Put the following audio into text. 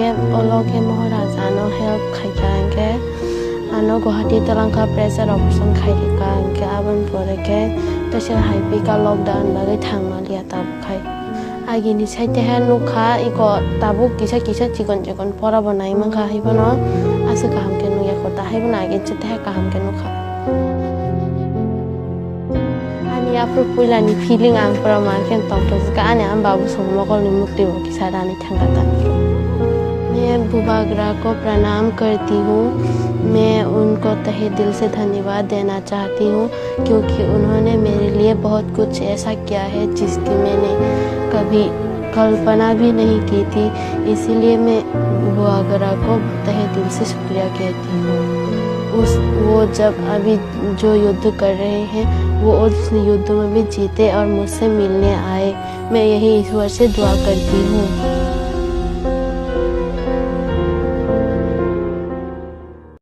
के ओलोके महाराजानो हेल्प खाइकांगे आनो Guwahati तलांका pressure operation खाइकांगे आबन पोरेके तसे हाइपी का लॉकडाउन बागै थांमालिया ताबखाय आगिनि साइते है नुखा इको ताबु किसा किसा चिकन परा बनाई मंखा हिबनो आसे काम के नुया खोता हिबन आगे चते है काम के नुखा ani apro puilani feeling ang pra marken toktos ka ani am babu somokol ni mukti ho ki sarani thangata मैं बुबागरा को प्रणाम करती हूँ। मैं उनको तहे दिल से धन्यवाद देना चाहती हूँ क्योंकि उन्होंने मेरे लिए बहुत कुछ ऐसा किया है जिसकी मैंने कभी कल्पना भी नहीं की थी। इसीलिए मैं बुबागरा को तहे दिल से शुक्रिया कहती हूँ। वो जब अभी जो युद्ध कर रहे हैं वो उस युद्ध में भी जीते और मुझसे मिलने आए। मैं यही ईश्वर से दुआ करती हूँ।